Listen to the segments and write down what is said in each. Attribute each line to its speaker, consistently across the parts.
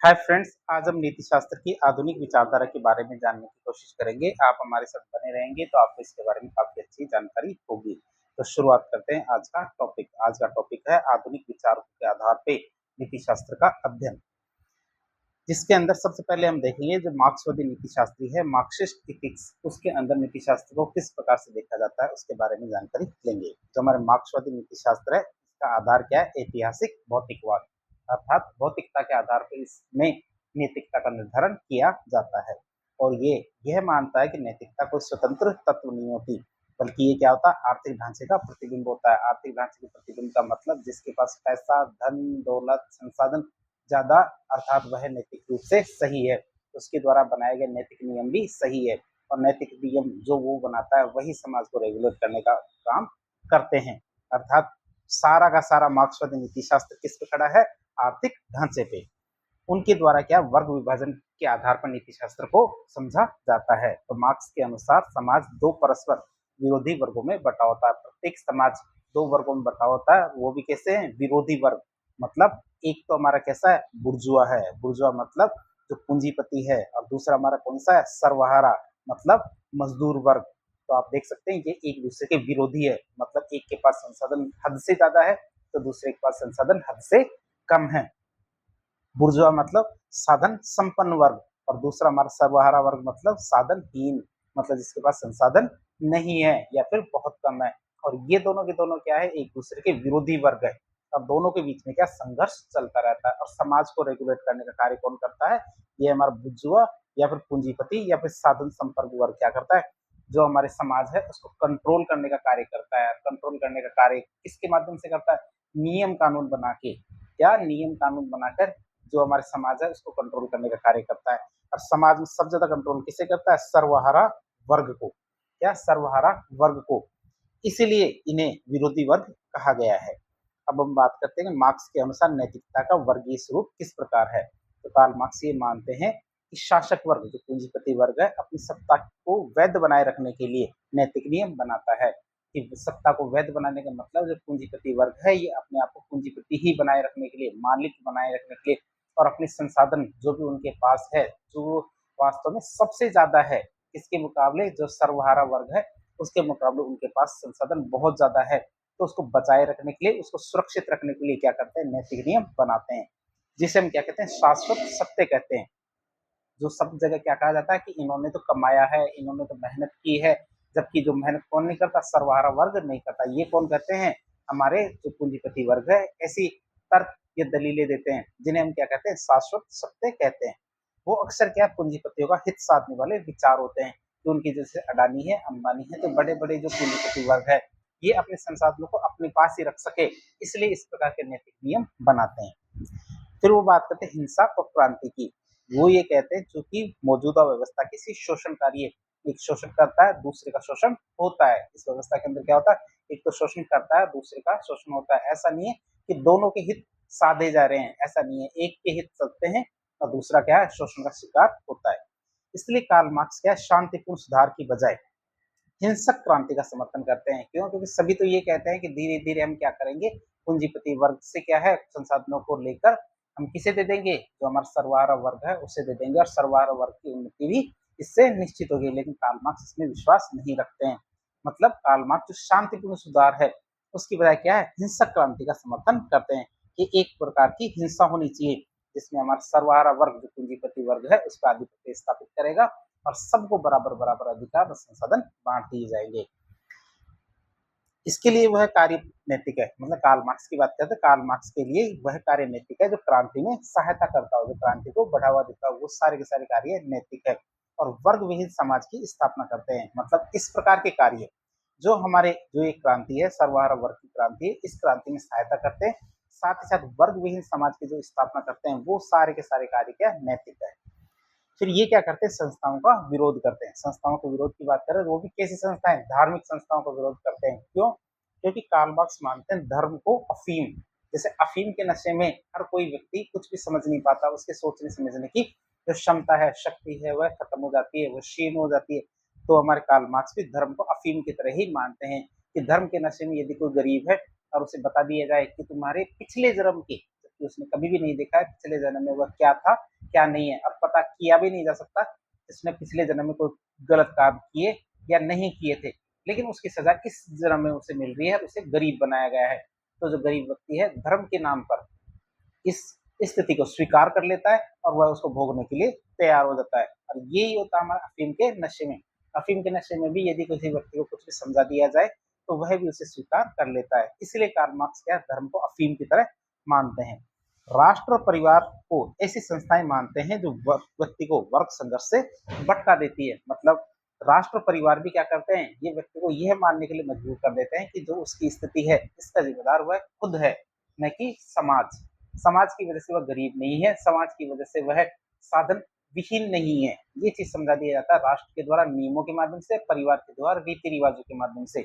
Speaker 1: Hi friends, आज हम नीति शास्त्र की आधुनिक विचारधारा के बारे में जानने की कोशिश करेंगे। आप हमारे साथ बने रहेंगे तो आपको इसके बारे में काफी अच्छी जानकारी होगी। तो शुरुआत करते हैं आज का टॉपिक। आज का टॉपिक है आधुनिक विचारों के आधार पे नीति शास्त्र का अध्ययन, जिसके अंदर सबसे पहले हम देखेंगे जो मार्क्सवादी नीति शास्त्री है, मार्क्सिस्ट इथिक्स, उसके अंदर नीति शास्त्र को किस प्रकार से देखा जाता है उसके बारे में जानकारी लेंगे। जो हमारे मार्क्सवादी नीति शास्त्र है, इसका आधार क्या है? ऐतिहासिक भौतिकवाद, अर्थात भौतिकता के आधार पर इसमें नैतिकता का निर्धारण किया जाता है। और ये यह मानता है कि नैतिकता कोई स्वतंत्र तत्व नहीं होती, बल्कि ये क्या होता है? आर्थिक ढांचे का प्रतिबिंब होता है। आर्थिक ढांचे के प्रतिबिंब का मतलब जिसके पास पैसा, धन, दौलत, संसाधन ज्यादा, अर्थात वह नैतिक रूप से सही है, उसके द्वारा बनाए गए नैतिक नियम भी सही है। और नैतिक नियम जो वो बनाता है वही समाज को रेगुलेट करने का काम करते हैं। अर्थात सारा का सारा मार्क्सवादी नीति शास्त्र किस पे खड़ा है? आर्थिक ढांचे पे। उनके द्वारा क्या वर्ग विभाजन के आधार पर नीति शास्त्र को समझा जाता है। तो मार्क्स के अनुसार समाज दो परस्पर विरोधी वर्गों में बटा होता है। प्रत्येक समाज दो वर्गों में बटा होता है, वो भी कैसे हैं? विरोधी वर्ग। मतलब एक तो हमारा कैसा है? बुर्जुआ है। बुर्जुआ मतलब जो पूंजीपति है। और दूसरा हमारा कौन सा है? सर्वहारा, मतलब मजदूर वर्ग। तो आप देख सकते हैं ये एक दूसरे के विरोधी है। मतलब एक के पास संसाधन हद से ज्यादा है तो दूसरे के पास संसाधन हद से कम है। बुर्जुआ मतलब साधन संपन्न वर्ग, और दूसरा हमारा सर्वहारा वर्ग मतलब साधनहीन, मतलब जिसके पास संसाधन नहीं है या फिर बहुत कम है। और ये दोनों के दोनों क्या है? एक दूसरे के विरोधी वर्ग है। अब दोनों के बीच में क्या संघर्ष चलता रहता है। और समाज को रेगुलेट करने का कार्य कौन करता है? ये हमारा बुर्जुआ या फिर पूंजीपति या फिर साधन संपर्क वर्ग क्या करता है? जो हमारे समाज है उसको कंट्रोल करने का कार्य करता है। कंट्रोल करने का कार्य किसके माध्यम से करता है? नियम कानून बना के। क्या? नियम कानून बनाकर जो हमारे समाज है उसको कंट्रोल करने का कार्य करता है। और समाज में सबसे ज्यादा कंट्रोल किसे करता है? सर्वहारा वर्ग को। क्या? सर्वहारा वर्ग को। इसीलिए इन्हें विरोधी वर्ग कहा गया है। अब हम बात करते हैं मार्क्स के अनुसार नैतिकता का वर्गीय स्वरूप किस प्रकार है। तो कार्ल मार्क्स ये मानते हैं कि शासक वर्ग जो पूंजीपति वर्ग है अपनी सत्ता को वैध बनाए रखने के लिए नैतिक नियम बनाता है। कि सत्ता को वैध बनाने का मतलब जो पूंजीपति वर्ग है ये अपने आप को पूंजीपति ही बनाए रखने के लिए, मालिक बनाए रखने के लिए, और अपने संसाधन जो भी उनके पास है, जो वास्तव में सबसे ज्यादा है इसके मुकाबले, जो सर्वहारा वर्ग है उसके मुकाबले उनके पास संसाधन बहुत ज्यादा है, तो उसको बचाए रखने के लिए, उसको सुरक्षित रखने के लिए क्या करते हैं? नैतिक नियम बनाते हैं, जिसे हम क्या कहते हैं? शाश्वत सत्य कहते हैं। जो सब जगह क्या कहा जाता है कि इन्होंने तो कमाया है, इन्होंने तो मेहनत की है, जबकि जो मेहनत कौन नहीं करता? सर्वहारा वर्ग नहीं करता। ये कौन कहते हैं? हमारे जो पूंजीपति वर्ग है। ऐसी तर्क ये दलीलें देते हैं जिन्हें हम क्या कहते हैं? शाश्वत सत्य कहते हैं। वो अक्सर क्या? पूंजीपतियों का हित साधने वाले विचार होते हैं। तो उनकी जैसे अडानी है, अंबानी है, तो बड़े बड़े जो पूंजीपति वर्ग है ये अपने संसाधनों को अपने पास ही रख सके, इसलिए इस प्रकार के नैतिक नियम बनाते हैं। फिर वो बात करते हैं हिंसा और क्रांति की। वो ये कहते हैं चूंकि मौजूदा व्यवस्था किसी शोषणकारी है, एक शोषण करता है, दूसरे का शोषण होता है। इस व्यवस्था के अंदर क्या होता है? एक तो शोषण करता है, दूसरे का शोषण होता है। ऐसा नहीं है कि दोनों के हित साधे जा रहे हैं, ऐसा नहीं है। एक के हित चलते हैं और दूसरा क्या है? शोषण का शिकार होता है। इसलिए कार्ल मार्क्स क्या है? शांतिपूर्ण सुधार की बजाय हिंसक क्रांति का समर्थन करते हैं। क्यों? क्योंकि सभी तो ये कहते हैं कि धीरे धीरे हम क्या करेंगे? पूंजीपति वर्ग से क्या है? संसाधनों को लेकर हम किसे दे देंगे? जो हमारा सर्वहारा वर्ग है उसे दे देंगे, और सर्वहारा वर्ग की उन्नति भी इससे निश्चित होगी। लेकिन कार्ल मार्क्स इसमें विश्वास नहीं रखते हैं। मतलब कार्ल मार्क्स जो शांतिपूर्ण सुधार है उसकी बजाय क्या है? हिंसक क्रांति का समर्थन करते हैं कि एक प्रकार की हिंसा होनी चाहिए जिसमें हमारा सर्वहारा वर्ग जो पूंजीपति वर्ग है उस पर आधिपत्य स्थापित करेगा और सबको बराबर बराबर अधिकार और संसाधन बांट दिए जाएंगे। इसके लिए वह कार्य नैतिक है। मतलब कार्ल मार्क्स की बात करते हैं, कार्ल मार्क्स के लिए वह कार्य नैतिक है जो क्रांति में सहायता करता हो, जो क्रांति को बढ़ावा देता हो, वो सारे के सारे कार्य नैतिक है। और वर्ग विहीन समाज की स्थापना करते हैं। मतलब इस प्रकार के कार्य जो हमारे जो एक क्रांति है, सर्वहारा वर्ग की क्रांति है, इस क्रांति में सहायता करते हैं। साथ ही साथ वर्ग विहीन समाज की जो स्थापना करते हैं वो सारे के सारे कार्य क्या? नैतिक है। फिर ये क्या करते हैं? संस्थाओं का विरोध करते हैं। संस्थाओं के विरोध की बात करें तो वो भी कैसी संस्थाएं? धार्मिक संस्थाओं का विरोध करते हैं। क्यों? क्योंकि कार्ल मार्क्स मानते हैं धर्म को अफीम, जैसे अफीम के नशे में हर कोई व्यक्ति कुछ भी समझ नहीं पाता, उसके सोचने समझने की जो क्षमता है, शक्ति है, वह खत्म हो जाती है, वह क्षीण हो जाती है। तो हमारे कार्ल मार्क्स भी धर्म को अफीम की तरह ही मानते हैं कि धर्म के नशे में यदि कोई गरीब है और उसे बता दिया जाए कि तुम्हारे पिछले जन्म के व्यक्ति उसने कभी भी नहीं देखा है पिछले जन्म में वह क्या था, क्या नहीं है, और पता किया भी नहीं जा सकता इसने पिछले जन्म में कोई गलत काम किए या नहीं किए थे। लेकिन उसकी सजा इस जन्म में उसे मिल रही है, उसे गरीब बनाया गया है। तो जो गरीब व्यक्ति है धर्म के नाम पर इस स्थिति को स्वीकार कर लेता है और वह उसको भोगने के लिए तैयार हो जाता है। और यही होता है हमारा अफीम के नशे में। अफीम के नशे में भी यदि किसी व्यक्ति को कुछ भी समझा दिया जाए तो वह भी उसे स्वीकार कर लेता है। इसलिए कार्ल मार्क्स क्या धर्म को अफीम की तरह मानते हैं। राष्ट्र और परिवार को ऐसी संस्थाएं मानते हैं जो व्यक्ति को वर्ग संघर्ष से भटका देती है। मतलब राष्ट्र परिवार भी क्या करते हैं, ये व्यक्ति को यह मानने के लिए मजबूर कर देते हैं कि जो उसकी स्थिति है इसका जिम्मेदार वह खुद है, न कि समाज। समाज की वजह से वह गरीब नहीं है, समाज की वजह से वह साधन विहीन नहीं है। ये चीज समझा दिया जाता है राष्ट्र के द्वारा नियमों के माध्यम से, परिवार के द्वारा रीति रिवाजों के माध्यम से।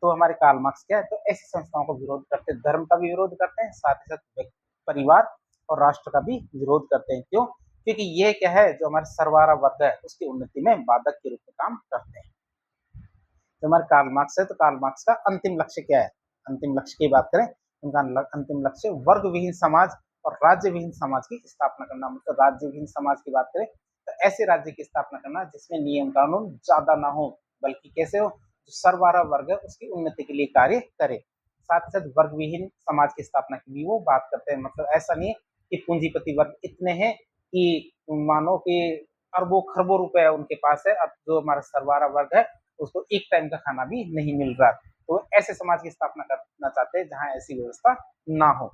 Speaker 1: तो हमारे कार्ल मार्क्स क्या है, तो ऐसी संस्थाओं को विरोध करते हैं, धर्म का भी विरोध करते हैं, साथ ही साथ परिवार और राष्ट्र का भी विरोध करते हैं। क्यों? क्योंकि ये क्या है, जो हमारे सर्वहारा वर्ग है उसकी उन्नति में बाधक के रूप में काम करते हैं। जो हमारे कार्ल मार्क्स है, तो कार्ल मार्क्स का अंतिम लक्ष्य क्या है? अंतिम लक्ष्य की बात करें, उनका अंतिम लक्ष्य वर्ग विहीन समाज और राज्य विहीन समाज की स्थापना करना। मतलब राज्य विहीन समाज की बात करें तो ऐसे राज्य की स्थापना करना जिसमें नियम कानून ज्यादा ना हो, बल्कि कैसे हो, जो सर्वहारा वर्ग है उसकी उन्नति के लिए कार्य करे। साथ ही साथ वर्ग विहीन समाज की स्थापना की भी वो बात करते हैं। मतलब ऐसा नहीं है कि पूंजीपति वर्ग इतने हैं कि मानो कि अरबों खरबों रुपए उनके पास है, अब जो हमारा सर्वहारा वर्ग है उसको एक टाइम का खाना भी नहीं मिल रहा। तो ऐसे समाज की स्थापना करना चाहते हैं जहां ऐसी व्यवस्था ना हो।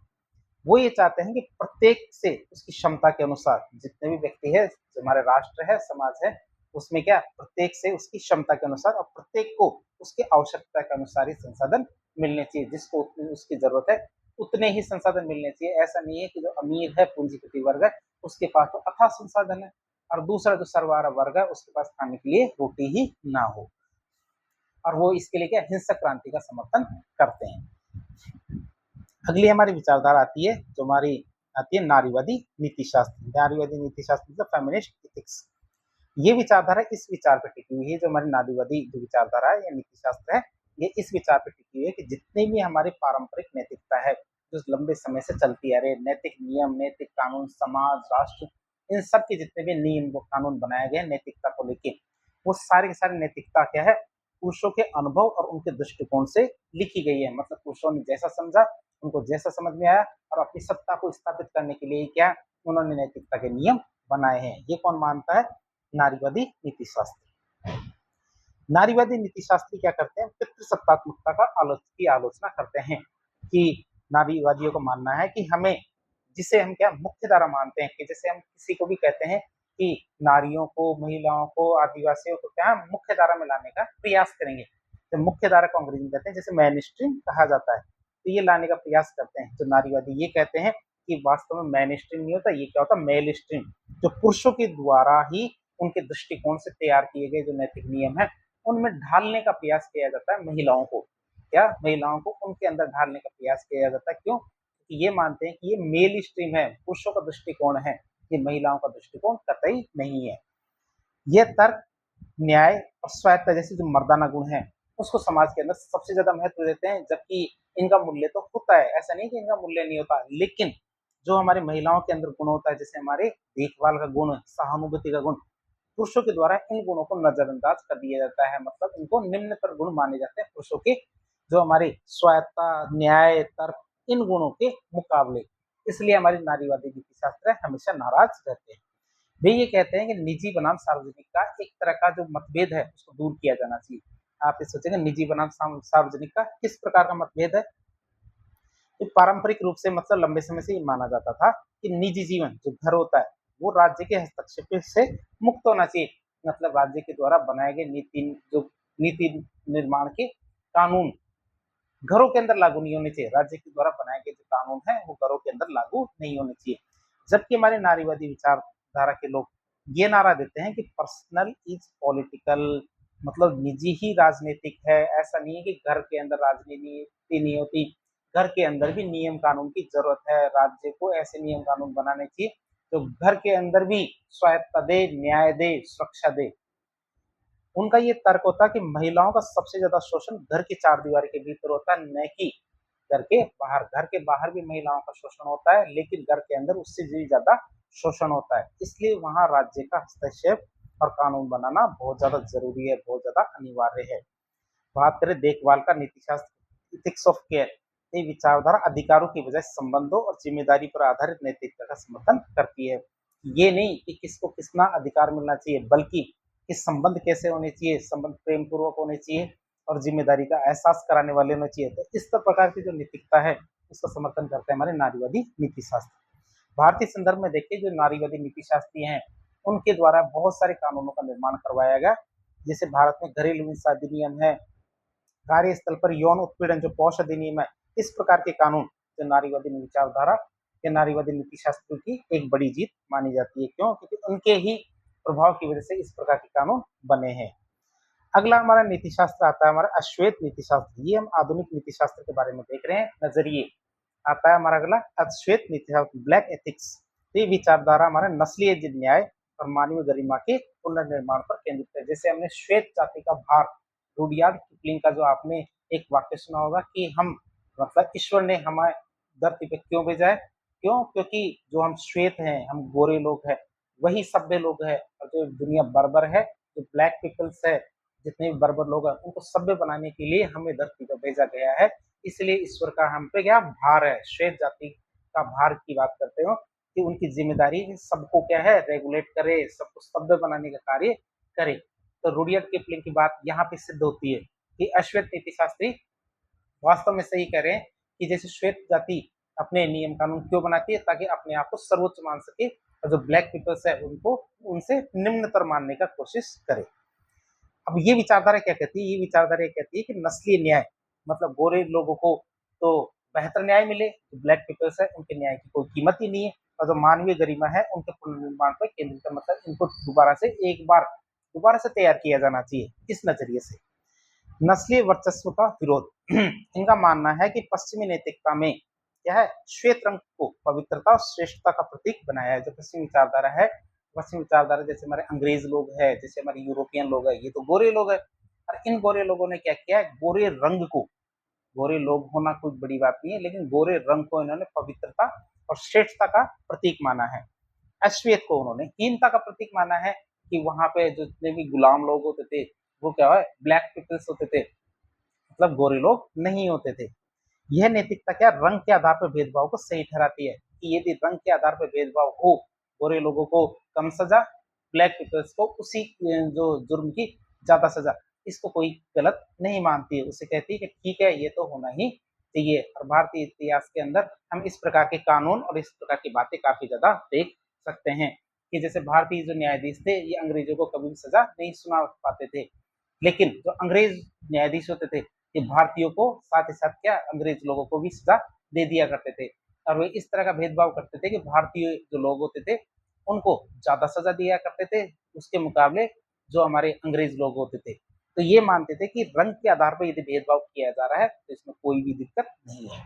Speaker 1: वो ये चाहते हैं कि प्रत्येक से उसकी क्षमता के अनुसार, जितने भी व्यक्ति है, जो हमारे राष्ट्र है, समाज है, उसमें क्या प्रत्येक से उसकी क्षमता के अनुसार और प्रत्येक को उसकी आवश्यकता के अनुसार ही संसाधन मिलने चाहिए। जिसको उतनी उसकी जरूरत है उतने ही संसाधन मिलने चाहिए। ऐसा नहीं है कि जो अमीर है, पूंजीपति वर्ग है, उसके पास तो अथाह संसाधन है और दूसरा जो सर्वहारा वर्ग है उसके पास खाने के लिए रोटी ही ना हो। और वो इसके लिए क्या हिंसक क्रांति का समर्थन करते हैं। अगली हमारी विचारधारा आती है, जो हमारी आती है नारीवादी नीतिशास्त्र। नारीवादी नीतिशास्त्र मतलब फेमिनिस्ट एथिक्स। ये विचारधारा इस विचार पर टिकी हुई है, जो हमारी नारीवादी जो विचारधारा है या नीतिशास्त्र है, ये इस विचार पर टिकी हुई है कि जितने भी हमारी पारंपरिक नैतिकता है जो लंबे समय से चलती आ रही है, नैतिक नियम, नैतिक कानून, समाज, राष्ट्र, इन सब के जितने भी नियम व कानून बनाए गए नैतिकता को लेके, वो सारे के सारे नैतिकता क्या है, पुरुषों के अनुभव और उनके दृष्टिकोण से लिखी गई है। मतलब पुरुषों ने जैसा समझा, उनको जैसा समझ में आया, और अपनी सत्ता को स्थापित करने के लिए क्या उन्होंने नैतिकता के नियम बनाए हैं। ये कौन मानता है? नारीवादी नीतिशास्त्री। नारीवादी नीतिशास्त्री क्या करते हैं? पितृसत्तात्मकता की आलोचना करते हैं कि नारीवादियों को मानना है कि हमें, जिसे हम क्या मुख्य धारा मानते हैं, कि जैसे हम किसी को भी कहते हैं कि नारियों को, महिलाओं को, आदिवासियों को क्या मुख्य धारा में लाने का प्रयास करेंगे, तो मुख्य धारा को अंग्रेजी में कहते हैं, जैसे मेन स्ट्रीम कहा जाता है, तो ये लाने का प्रयास करते हैं। तो नारीवादी ये कहते हैं कि वास्तव में मेन स्ट्रीम नहीं होता, ये क्या होता है मेल स्ट्रीम, जो पुरुषों के द्वारा ही उनके दृष्टिकोण से तैयार किए गए जो नैतिक नियम है उनमें ढालने का प्रयास किया जाता है महिलाओं को। क्या महिलाओं को उनके अंदर ढालने का प्रयास किया जाता है? क्यों? क्योंकि ये मानते हैं कि ये मेल स्ट्रीम है, पुरुषों का दृष्टिकोण है, ये महिलाओं का दृष्टिकोण कतई नहीं है। यह तर्क, न्याय और स्वायत्ता जैसे जो मर्दाना गुण है उसको समाज के अंदर सबसे ज्यादा महत्व देते हैं, जबकि इनका मूल्य तो होता है, ऐसा नहीं कि इनका मूल्य नहीं होता, लेकिन जो हमारी महिलाओं के अंदर गुण होता है, जैसे हमारे देखभाल का गुण, सहानुभूति का गुण, पुरुषों के द्वारा इन गुणों को नजरअंदाज कर दिया जाता है। मतलब इनको निम्नतर गुण माने जाते हैं पुरुषों के, जो हमारे स्वायत्ता, न्याय, तर्क, इन गुणों के मुकाबले। इसलिए हमारी नारीवादी नीतिशास्त्र हमेशा नाराज रहते हैं। वे ये कहते हैं कि निजी बनाम सार्वजनिक का एक तरह का जो मतभेद है उसको दूर किया जाना चाहिए। आप ये सोचेंगे निजी बनाम सार्वजनिक का किस प्रकार का मतभेद है? तो पारंपरिक रूप से मतलब लंबे समय से ये माना जाता था कि निजी जीवन जो घर होता है वो राज्य के हस्तक्षेप से मुक्त होना चाहिए। मतलब राज्य के द्वारा बनाए गए नीति निर्माण के कानून घरों के अंदर लागू नहीं होने चाहिए। राज्य के द्वारा बनाए गए जो कानून है वो घरों के अंदर लागू नहीं होने चाहिए। जबकि हमारे नारीवादी विचारधारा के लोग ये नारा देते हैं कि पर्सनल इज पॉलिटिकल, मतलब निजी ही राजनीतिक है। ऐसा नहीं है कि घर के अंदर राजनीति नहीं होती, घर के अंदर भी नियम कानून की जरूरत है। राज्य को ऐसे नियम कानून बनाने चाहिए जो घर के अंदर भी स्वायत्ता दे, न्याय दे, सुरक्षा दे। उनका ये तर्क होता है कि महिलाओं का सबसे ज्यादा शोषण घर की चार दीवारी के भीतर होता है, न कि घर के बाहर भी महिलाओं का शोषण होता है, लेकिन घर के अंदर उससे भी ज्यादा शोषण होता है। इसलिए वहां राज्य का हस्तक्षेप और कानून बनाना बहुत ज्यादा जरूरी है, बहुत ज्यादा अनिवार्य है। बात करें देखभाल का नीति शास्त्र, इथिक्स ऑफ केयर, ये विचारधारा अधिकारों की बजाय संबंधों और जिम्मेदारी पर आधारित नैतिकता का समर्थन करती है। ये नहीं कि किसको कितना अधिकार मिलना चाहिए, बल्कि कि संबंध कैसे होने चाहिए, संबंध प्रेम पूर्वक होने चाहिए और जिम्मेदारी का एहसास कराने वाले होने चाहिए। तो इस प्रकार की जो नैतिकता है उसका समर्थन करते हैं हमारे नारीवादी नीति शास्त्र। भारतीय संदर्भ में देखिए, जो नारीवादी नीति शास्त्री हैं उनके द्वारा बहुत सारे कानूनों का निर्माण करवाया गया। जैसे भारत में घरेलू हिंसा अधिनियम है, कार्यस्थल पर यौन उत्पीड़न जो पौष अधिनियम है, इस प्रकार के कानून जो नारीवादी विचारधारा या नारीवादी नीति शास्त्रों की एक बड़ी जीत मानी जाती है। क्यों? क्योंकि उनके ही प्रभाव की वजह से इस प्रकार के कानून बने हैं। अगला हमारा नीति शास्त्र आता है हमारा अश्वेत नीति शास्त्र। ये हम आधुनिक नीति शास्त्र के बारे में देख रहे हैं। नजरिए आता है हमारा अगला अश्वेत नीति शास्त्र, ब्लैक एथिक्स। ये विचारधारा हमारा नस्लीय न्याय और मानवीय गरिमा के पुनर्निर्माण पर केंद्रित है। जैसे हमने श्वेत जाति का भार, रुडयार्ड किपलिंग का जो आपने एक वाक्य सुना होगा कि हम मतलब ईश्वर ने हमारे धरती पे क्यों भेजा है? क्यों? क्योंकि जो हम श्वेत हैं, हम गोरे लोग हैं, वही सभ्य लोग हैं, और जो दुनिया बर्बर है, जो ब्लैक पीपल्स है, जितने भी बर्बर लोग हैं, उनको सभ्य बनाने के लिए हमें धरती पर भेजा गया है। इसलिए ईश्वर का हम पे क्या भार है, श्वेत जाति का भार की बात करते हो कि उनकी जिम्मेदारी सबको क्या है, रेगुलेट करे, सबको सभ्य बनाने का कार्य करे। तो रुडयार्ड किपलिंग की बात यहाँ पे सिद्ध होती है कि अश्वेत नीति शास्त्री वास्तव में सही कह रहे हैं कि जैसे श्वेत जाति अपने नियम कानून क्यों बनाती है, ताकि अपने आप को सर्वोच्च मान सके, और जो ब्लैक पीपल्स है उनको उनसे निम्नतर मानने का कोशिश करे। अब ये विचारधारा क्या कहती है? ये विचारधारा कहती है कि नस्लीय न्याय मतलब गोरे लोगों को तो बेहतर न्याय मिले, जो ब्लैक पीपल्स है उनके न्याय की कोई कीमत ही नहीं है, और जो मानवीय गरिमा है उनके पुनर्निर्माण पर केंद्रित, मतलब इनको दोबारा से एक बार दोबारा से तैयार किया जाना चाहिए इस नजरिए से। नस्लीय वर्चस्व का विरोध इनका मानना है कि पश्चिमी नैतिकता में क्या है, श्वेत रंग को पवित्रता और श्रेष्ठता का प्रतीक बनाया है। जो पश्चिमी विचारधारा है, पश्चिमी विचारधारा जैसे हमारे अंग्रेज लोग है, जैसे हमारे यूरोपियन लोग है, ये तो गोरे लोग है, और इन गोरे लोगों ने क्या किया है, गोरे रंग को, गोरे लोग होना कोई बड़ी बात नहीं है, लेकिन गोरे रंग को इन्होंने पवित्रता और श्रेष्ठता का प्रतीक माना है। अश्वेत को उन्होंने हीनता का प्रतीक माना है कि वहां पे जितने भी गुलाम लोग होते थे वो क्या है, ब्लैक पीपल्स होते थे, मतलब गोरे लोग नहीं होते थे। यह नैतिकता क्या रंग के आधार पर भेदभाव को सही ठहराती है कि यदि रंग के आधार पर भेदभाव हो, गोरे लोगों को कम सजा, ब्लैक पीपल्स को उसी जो जुर्म की ज्यादा सजा, इसको कोई गलत नहीं मानती है। उसे कहती है कि ठीक है, ये तो होना ही चाहिए। और भारतीय इतिहास के अंदर हम इस प्रकार के कानून और इस प्रकार की बातें काफी ज्यादा देख सकते हैं कि जैसे भारतीय जो न्यायाधीश थे ये अंग्रेजों को कभी भी सजा नहीं सुना पाते थे, लेकिन जो अंग्रेज न्यायाधीश होते थे ये भारतीयों को साथ ही साथ क्या अंग्रेज लोगों को भी सजा दे दिया करते थे। और वे इस तरह का भेदभाव करते थे कि भारतीय जो लोग होते थे उनको ज्यादा सजा दिया करते थे उसके मुकाबले जो हमारे अंग्रेज लोग होते थे। तो ये मानते थे कि रंग के आधार पर यदि भेदभाव किया जा रहा है तो इसमें कोई भी दिक्कत नहीं है।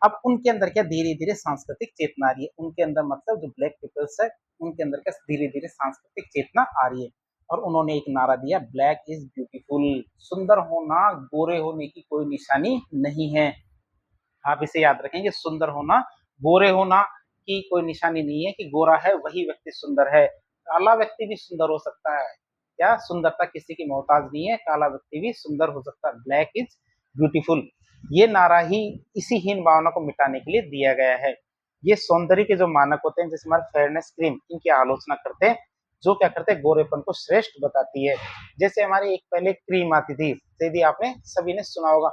Speaker 1: अब उनके अंदर क्या धीरे धीरे सांस्कृतिक चेतना आ रही है, उनके अंदर मतलब जो ब्लैक पीपल्स है उनके अंदर क्या धीरे धीरे सांस्कृतिक चेतना आ रही है, और उन्होंने एक नारा दिया, ब्लैक इज ब्यूटीफुल, सुंदर होना गोरे होने की कोई निशानी नहीं है। आप इसे याद रखेंगे, सुंदर होना गोरे होना की कोई निशानी नहीं है कि गोरा है वही व्यक्ति सुंदर है, काला व्यक्ति भी सुंदर हो सकता है। क्या सुंदरता किसी की मोहताज नहीं है, काला व्यक्ति भी सुंदर हो सकता है, ब्लैक इज ब्यूटीफुल। ये नारा ही इसी हीन भावना को मिटाने के लिए दिया गया है। ये सौंदर्य के जो मानक होते हैं जैसे हमारे फेयरनेस क्रीम, इनकी आलोचना करते हैं, जो क्या करते हैं गोरेपन को श्रेष्ठ बताती है। जैसे हमारी एक पहले क्रीम आती थी, यदि आपने सभी ने सुना होगा,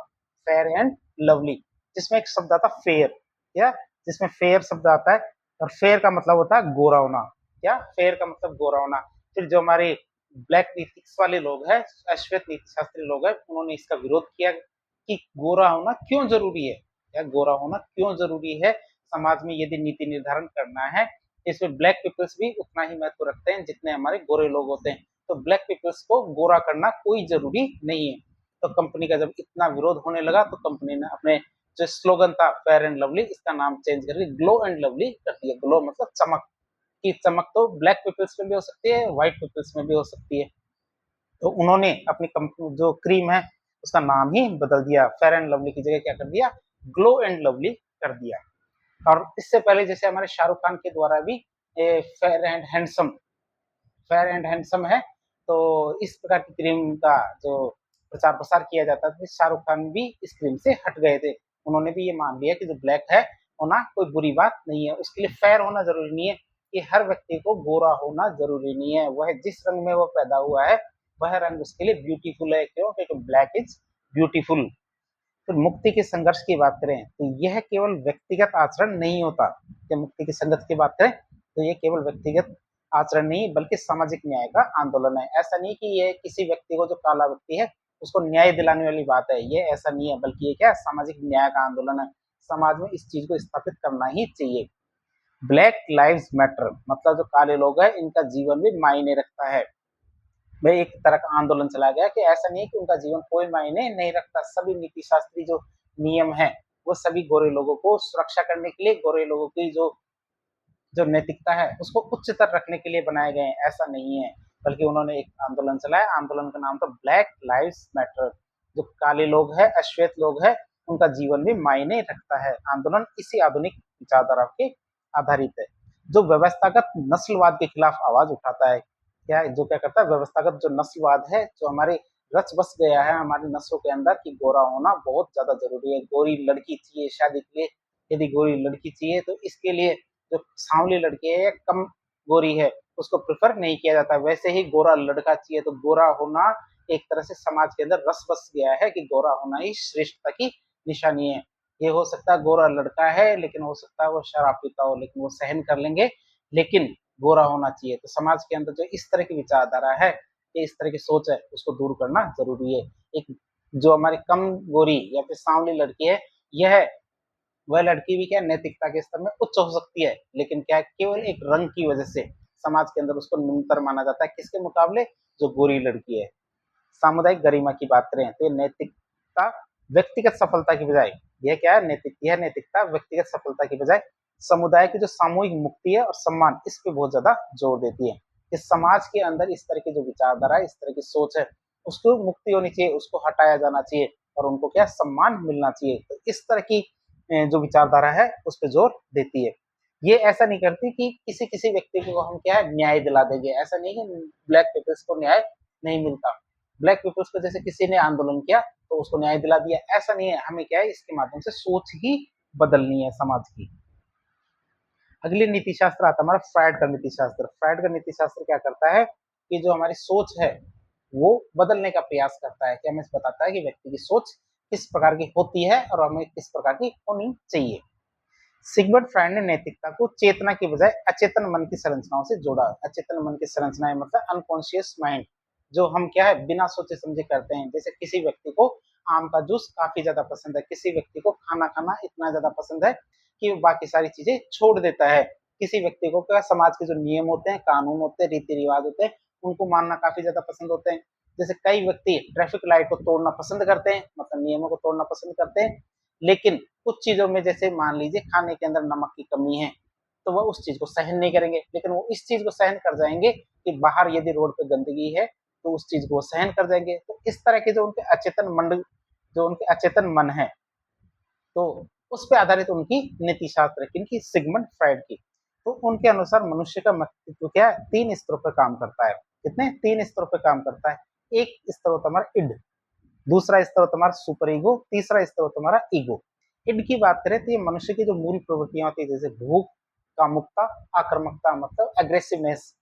Speaker 1: फेयर एंड लवली, जिसमें एक शब्द आता फेयर, या जिसमें फेयर शब्द आता है, और फेयर का मतलब होता है गोरा होना। क्या फेयर का मतलब गोरा होना। फिर जो हमारे ब्लैक नीतिक्स वाले लोग हैं, अश्वेत नीति शास्त्री लोग हैं, उन्होंने इसका विरोध किया कि गोरा होना क्यों जरूरी है, या गोरा होना क्यों जरूरी है, समाज में यदि नीति निर्धारण करना है इसमें ब्लैक पीपल्स भी उतना ही महत्व रखते हैं जितने हमारे गोरे लोग होते हैं, तो ब्लैक पीपल्स को गोरा करना कोई जरूरी नहीं है। तो कंपनी का जब इतना विरोध होने लगा तो कंपनी ने अपने जो स्लोगन था फेयर एंड लवली, इसका नाम चेंज करके ग्लो एंड लवली कर दिया। ग्लो मतलब चमक, की चमक तो ब्लैक पीपल्स में भी हो सकती है, व्हाइट पीपल्स में भी हो सकती है। तो उन्होंने अपनी कंपनी जो क्रीम है उसका नाम ही बदल दिया, फेयर एंड लवली की जगह क्या कर दिया, ग्लो एंड लवली कर दिया। और इससे पहले जैसे हमारे शाहरुख खान के द्वारा भी फेयर एंड हैंडसम है, तो इस प्रकार की क्रीम का जो प्रचार प्रसार किया जाता था, शाहरुख खान भी इस क्रीम से हट गए थे। उन्होंने भी ये मान लिया कि जो ब्लैक है होना कोई बुरी बात नहीं है, उसके लिए फेयर होना जरूरी नहीं है, कि हर व्यक्ति को गोरा होना जरूरी नहीं है, वह जिस रंग में वो पैदा हुआ है वह रंग उसके लिए ब्यूटीफुल है। क्यों? क्योंकि ब्लैक इज ब्यूटीफुल। तो मुक्ति के संघर्ष की बात करें तो यह केवल व्यक्तिगत आचरण नहीं होता। जब मुक्ति के संघर्ष की बात करें तो यह केवल व्यक्तिगत आचरण नहीं बल्कि सामाजिक न्याय का आंदोलन है। ऐसा नहीं कि ये किसी व्यक्ति को, जो काला व्यक्ति है उसको न्याय दिलाने वाली बात है, ये ऐसा नहीं है, बल्कि ये क्या है, सामाजिक न्याय का आंदोलन है। समाज में इस चीज को स्थापित करना ही चाहिए। ब्लैक लाइव्स मैटर मतलब जो काले लोग हैं इनका जीवन भी मायने रखता है। वह एक तरह का आंदोलन चला गया कि ऐसा नहीं है कि उनका जीवन कोई मायने नहीं रखता। सभी नीति शास्त्री जो नियम है वो सभी गोरे लोगों को सुरक्षा करने के लिए, गोरे लोगों की जो जो नैतिकता है उसको उच्चतर रखने के लिए बनाए गए हैं, ऐसा नहीं है। बल्कि उन्होंने एक आंदोलन चलाया, आंदोलन का नाम था ब्लैक लाइव्स मैटर। जो काले लोग हैं, अश्वेत लोग हैं, उनका जीवन भी मायने रखता है। आंदोलन इसी आधुनिक विचारधारा के आधारित है, जो व्यवस्थागत नस्लवाद के खिलाफ आवाज उठाता है। क्या जो क्या करता है, व्यवस्थागत जो नस्लवाद है, जो हमारे रच बस गया है हमारी नस्लों के अंदर कि गोरा होना बहुत ज्यादा जरूरी है, गोरी लड़की चाहिए शादी के लिए। यदि गोरी लड़की चाहिए तो इसके लिए जो सांवली लड़की है या कम गोरी है उसको प्रेफर नहीं किया जाता। वैसे ही गोरा लड़का चाहिए, तो गोरा होना एक तरह से समाज के अंदर रस बस गया है कि गोरा होना ही श्रेष्ठता की निशानी है। ये हो सकता है गोरा लड़का है, लेकिन हो सकता है वो शराब पीता हो, लेकिन वो सहन कर लेंगे, लेकिन गोरा होना चाहिए। तो समाज के अंदर जो इस तरह की विचारधारा है, ये इस तरह की सोच है, उसको दूर करना जरूरी है। एक जो हमारी कम गोरी या फिर सांवली लड़की है, यह वह लड़की भी क्या नैतिकता के स्तर में उच्च हो सकती है, लेकिन क्या केवल एक रंग की वजह से समाज के अंदर उसको न्यूनतर माना जाता है। किसके मुकाबले? जो गोरी लड़की है। सामुदायिक गरिमा की बात करें तो नैतिकता व्यक्तिगत सफलता की बजाय, यह क्या है, यह नैतिकता व्यक्तिगत सफलता की बजाय समुदाय की जो सामूहिक मुक्ति है और सम्मान, इस पे बहुत ज्यादा जोर देती है। इस समाज के अंदर इस तरह की जो विचारधारा है, इस तरह की सोच है, उसको मुक्ति होनी चाहिए, उसको हटाया जाना चाहिए और उनको क्या सम्मान मिलना चाहिए। तो इस तरह की जो विचारधारा है उस पर जोर देती है। ये ऐसा नहीं करती कि किसी किसी व्यक्ति को हम क्या है न्याय दिला देंगे। ऐसा नहीं कि ब्लैक पीपल्स को न्याय नहीं मिलता। ब्लैक पीपल्स को जैसे किसी ने आंदोलन किया तो उसको न्याय दिला दिया, ऐसा नहीं है। हमें क्या है इसके माध्यम से सोच ही बदलनी है समाज की। अगली नीति शास्त्र आता है हमारा फ्रायड का नीति शास्त्र। फ्रायड का नीति शास्त्र क्या करता है कि जो हमारी सोच है वो बदलने का प्रयास करता है, कि हमें बताता है कि व्यक्ति की सोच किस प्रकार की होती है और हमें किस प्रकार की होनी चाहिए। सिगमंड फ्रायड ने नैतिकता को चेतना की बजाय अचेतन मन की संरचनाओं से जोड़ा। अचेतन मन की संरचनाएं मतलब अनकॉन्शियस माइंड, जो हम क्या है बिना सोचे समझे करते हैं। जैसे किसी व्यक्ति को आम का जूस काफी ज्यादा पसंद है, किसी व्यक्ति को खाना खाना इतना ज्यादा पसंद है कि वो बाकी सारी चीजें छोड़ देता है। किसी व्यक्ति को क्या समाज के जो नियम होते हैं, कानून होते हैं, रीति रिवाज होते हैं, उनको मानना काफी ज्यादा पसंद होते हैं। जैसे कई व्यक्ति ट्रैफिक लाइट को तोड़ना पसंद करते हैं, मतलब नियमों को तोड़ना पसंद करते हैं, लेकिन कुछ चीजों में जैसे मान लीजिए खाने के अंदर नमक की कमी है तो वह उस चीज को सहन नहीं करेंगे, लेकिन वो इस चीज को सहन कर जाएंगे कि बाहर यदि रोड पे गंदगी है तो उस चीज को सहन कर जाएंगे। तो इस तरह के जो उनके अचेतन मन है, तो उस पर आधारित उनकी नीति शास्त्र किनकी, सिगमंड फ्रायड की। तो उनके अनुसार मनुष्य का मस्तिष्क क्या है, 3 स्तरों पर काम करता है। कितने? 3 स्तरों पर काम करता है। एक स्तर होता है हमारा इड, दूसरा स्तर होता है हमारा सुपर ईगो, तीसरा स्तर होता है हमारा ईगो। इड की बात करें तो ये मनुष्य की जो मूल प्रवृत्तियां होती है, जैसे भूख, कामुकता, आक्रामकता मतलब एग्रेसिवनेस,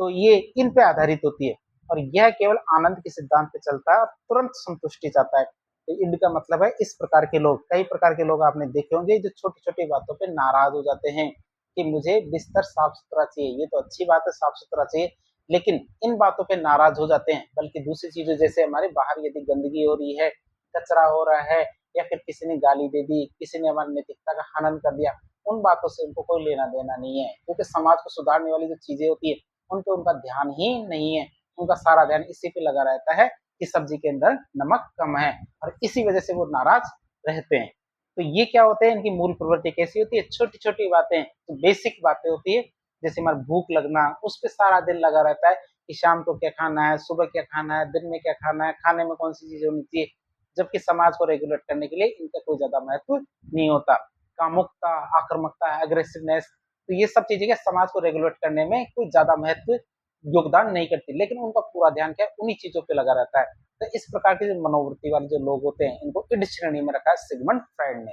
Speaker 1: तो ये इन पे आधारित होती है। और यह केवल आनंद के सिद्धांत पे चलता है और तुरंत संतुष्टि चाहता है। तो इड का मतलब है इस प्रकार के लोग, कई प्रकार के लोग आपने देखे होंगे जो छोटी छोटी बातों पे नाराज हो जाते हैं कि मुझे बिस्तर साफ सुथरा चाहिए। ये तो अच्छी बात है, साफ सुथरा चाहिए, लेकिन इन बातों पे नाराज हो जाते हैं। बल्कि दूसरी चीजें जैसे हमारे बाहर यदि गंदगी हो रही है, कचरा हो रहा है, या फिर किसी ने गाली दे दी, किसी ने हमारी नैतिकता का हनन कर दिया, उन बातों से उनको कोई लेना देना नहीं है। क्योंकि समाज को सुधारने वाली जो चीजें होती है उन पे उनका ध्यान ही नहीं है। उनका सारा ध्यान इसी पे लगा रहता है कि सब्जी के अंदर नमक कम है, और इसी वजह से वो नाराज रहते हैं। तो ये क्या होते हैं, इनकी मूल प्रवृत्ति कैसी होती है, छोटी छोटी बातें, तो बेसिक बातें होती है। जैसे हमारा भूख लगना, उस पर सारा दिन लगा रहता है कि शाम को क्या खाना है, सुबह क्या खाना है, दिन में क्या खाना है, खाने में कौन सी चीज होनी चाहिए। जबकि समाज को रेगुलेट करने के लिए इनका कोई ज्यादा महत्व नहीं होता। कामुकता, आक्रामकता, एग्रेसिवनेस, तो ये सब चीजें समाज को रेगुलेट करने में कोई ज्यादा महत्व योगदान नहीं करती, लेकिन उनका पूरा ध्यान क्या है, उन्हीं चीजों पे लगा रहता है। तो इस प्रकार के जो मनोवृत्ति वाले जो लोग होते हैं, इनको इड श्रेणी में रखा है सिगमंड फ्रायड ने।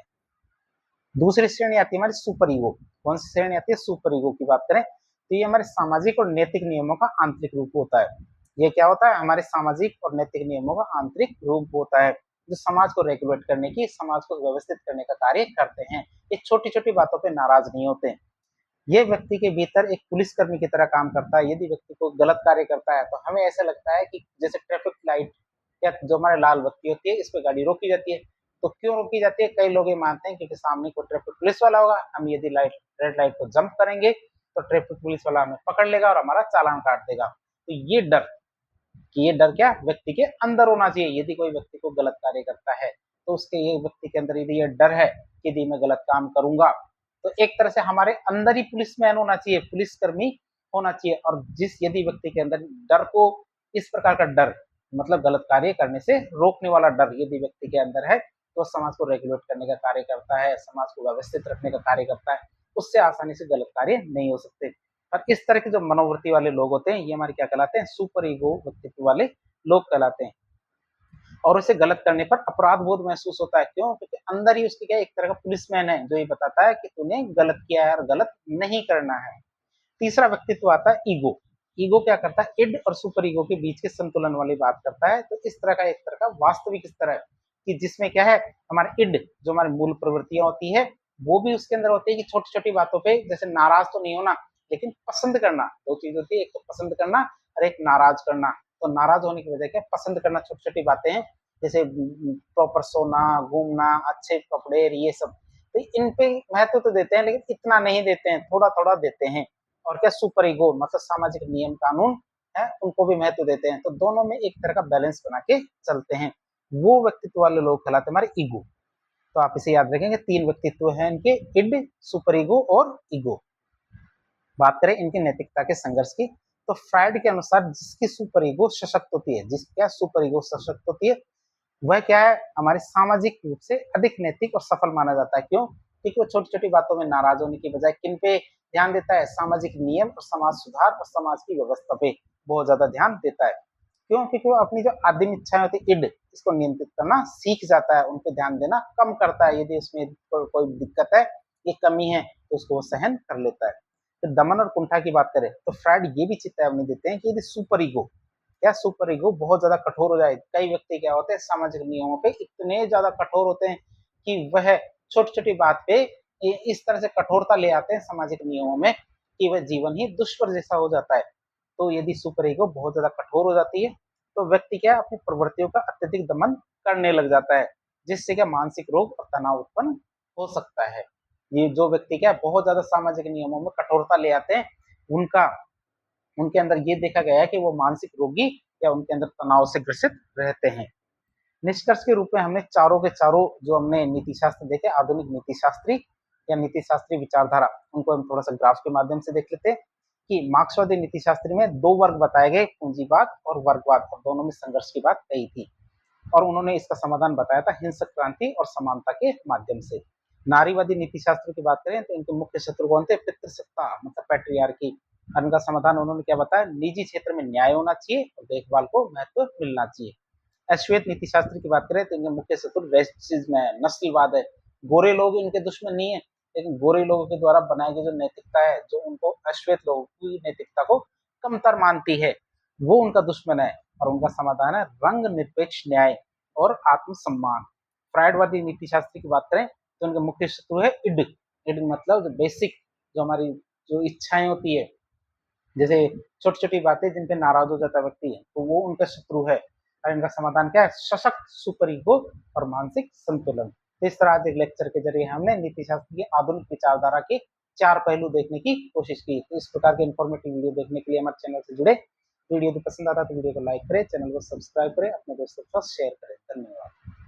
Speaker 1: दूसरी श्रेणी आती है हमारी सुपर ईगो। कौन सी श्रेणी आती है? सुपर ईगो की बात करें तो ये हमारे सामाजिक और नैतिक नियमों का आंतरिक रूप होता है। ये क्या होता है? हमारे सामाजिक और नैतिक नियमों का आंतरिक रूप होता है, जो समाज को रेगुलेट करने की, समाज को व्यवस्थित करने का कार्य करते हैं। ये छोटी छोटी बातों पे नाराज नहीं होते। ये व्यक्ति के भीतर एक पुलिसकर्मी की तरह काम करता है। यदि व्यक्ति को गलत कार्य करता है तो हमें ऐसा लगता है कि जैसे ट्रैफिक लाइट या जो हमारे लाल बत्ती होती है, इस पे गाड़ी रोकी जाती है। तो क्यों रोकी जाती है? कई लोग ये मानते हैं क्योंकि सामने कोई ट्रैफिक पुलिस वाला होगा, हम यदि रेड लाइट को जंप करेंगे तो ट्रैफिक पुलिस वाला हमें पकड़ लेगा और हमारा चालान काट देगा। तो ये डर, कि ये डर क्या व्यक्ति के अंदर होना चाहिए। यदि कोई व्यक्ति को गलत कार्य करता है तो उसके ये व्यक्ति के अंदर यदि ये डर है कि यदि मैं गलत काम करूंगा, तो एक तरह से हमारे अंदर ही पुलिसमैन होना चाहिए, पुलिसकर्मी होना चाहिए। और जिस यदि व्यक्ति के अंदर डर को, इस प्रकार का डर मतलब गलत कार्य करने से रोकने वाला डर यदि व्यक्ति के अंदर है, तो समाज को रेगुलेट करने का कार्य करता है, समाज को व्यवस्थित रखने का कार्य करता है। उससे आसानी से गलत कार्य नहीं हो सकते। और इस तरह के जो मनोवृत्ति वाले लोग होते हैं, ये हमारे क्या कहलाते हैं? सुपर ईगो व्यक्तित्व वाले लोग कहलाते हैं। और उसे गलत करने पर अपराध बोध महसूस होता है। क्यों? क्योंकि अंदर ही उसके क्या एक तरह का पुलिसमैन है, जो ये बताता है कि तूने गलत किया है और गलत नहीं करना है। तीसरा व्यक्तित्व आता है ईगो। ईगो क्या करता है? इड और सुपर ईगो के बीच के संतुलन वाली बात करता है। तो इस तरह का एक तरह का वास्तविक स्तर है कि जिसमें क्या है, हमारे इड जो हमारी मूल प्रवृत्तियां होती है, वो भी उसके अंदर होती है कि छोटी छोटी बातों पे जैसे नाराज तो नहीं होना, लेकिन पसंद करना। दो चीज होती है, एक तो पसंद करना और एक नाराज करना। तो नाराज होने की वजह क्या? पसंद करना छोटी छोटी बातें हैं, जैसे प्रॉपर सोना, घूमना, अच्छे कपड़े, ये सब। तो इन पे महत्व तो देते हैं, लेकिन इतना नहीं देते हैं, थोड़ा थोड़ा देते हैं। और क्या? सुपर ईगो मतलब सामाजिक नियम कानून है, उनको भी महत्व देते हैं। तो दोनों में एक तरह का बैलेंस बना के चलते हैं। वो व्यक्तित्व वाले लोग कहलाते हैं हमारे ईगो। तो आप इसे याद रखेंगे, 3 व्यक्तित्व हैं इनके, इड, सुपर ईगो और ईगो। बात करें इनकी नैतिकता के संघर्ष की, तो फ्रायड के अनुसार जिसकी सुपर ईगो सशक्त होती है, जिसका सुपर ईगो सशक्त होती है, वह क्या है? हमारे सामाजिक रूप से अधिक नैतिक और सफल माना जाता है। क्यों? क्योंकि वो छोटी छोटी बातों में नाराज होने की बजाय किन पे ध्यान देता है? सामाजिक नियम और समाज सुधार और समाज की व्यवस्था पे बहुत ज्यादा ध्यान देता है। क्यों? क्योंकि वो अपनी जो आदिम इच्छाएं होती है, इड, इसको नियंत्रित करना सीख जाता है, उन पे ध्यान देना कम करता है। यदि उसमें कोई दिक्कत है, ये कमी है, तो उसको वो सहन कर लेता है। तो दमन और कुंठा की बात करें तो फ्रायड ये भी चेतावनी देते हैं कि यदि सुपर ईगो, क्या सुपर ईगो बहुत ज्यादा कठोर हो जाए। कई व्यक्ति क्या होते हैं, सामाजिक नियमों पे इतने ज्यादा कठोर होते हैं कि वह छोटी छोटी बात पे इस तरह से कठोरता ले आते हैं सामाजिक नियमों में कि वह जीवन ही दुष्कर जैसा हो जाता है। तो यदि सुपर ईगो बहुत ज्यादा कठोर हो जाती है, तो व्यक्ति क्या अपनी प्रवृत्तियों का अत्यधिक दमन करने लग जाता है, जिससे क्या मानसिक रोग और तनाव उत्पन्न हो सकता है। ये जो व्यक्ति क्या बहुत ज्यादा सामाजिक नियमों में कठोरता ले आते हैं, उनका उनके अंदर ये देखा गया है कि वो मानसिक रोगी या उनके अंदर तनाव से ग्रसित रहते हैं। निष्कर्ष के रूप में हमने चारों के चारों जो हमने नीति शास्त्र देखे, आधुनिक नीति शास्त्री या नीति शास्त्री विचारधारा, उनको हम थोड़ा सा ग्राफ के माध्यम से देख लेते हैं कि मार्क्सवादी नीति शास्त्री में 2 वर्ग बताए गए, पूंजीवाद और वर्गवाद, और दोनों में संघर्ष की बात कही थी। और उन्होंने इसका समाधान बताया था हिंसक क्रांति और समानता के माध्यम से। नारीवादी नीति शास्त्र की बात करें तो इनके मुख्य शत्रु कौन थे? पितृसत्ता मतलब पैट्रियार्की। इनका समाधान उन्होंने क्या बताया? निजी क्षेत्र में न्याय होना चाहिए और देखभाल को महत्व मिलना चाहिए। अश्वेत नीति शास्त्र की बात करें तो इनके मुख्य शत्रु रेसिज्म है, नस्लवाद है। गोरे लोग इनके दुश्मन नहीं है, लेकिन गोरे लोगों के द्वारा बनाई गई जो नैतिकता है, जो उनको अश्वेत लोगों की नैतिकता को कमतर मानती है, वो उनका दुश्मन है। और उनका समाधान है रंग निरपेक्ष न्याय और आत्मसम्मान। फ्रायडवादी नीति शास्त्र की बात करें तो उनके मुख्य शत्रु है इड। इड मतलब जो बेसिक, जो हमारी जो इच्छाएं होती है, जैसे छोटी छोटी बातें जिन पे नाराज हो जाता व्यक्ति है, तो वो उनका शत्रु है। और इनका समाधान क्या है? सशक्त सुपर ईगो और मानसिक संतुलन। तो इस तरह आज एक लेक्चर के जरिए हमने नीति शास्त्र की आधुनिक विचारधारा के 4 पहलू देखने की कोशिश की। तो इस प्रकार के इन्फॉर्मेटिव वीडियो देखने के लिए हमारे चैनल से जुड़े। वीडियो यदि पसंद आता तो वीडियो को लाइक करें, चैनल को सब्सक्राइब करें, अपने दोस्तों के साथ शेयर करें। धन्यवाद।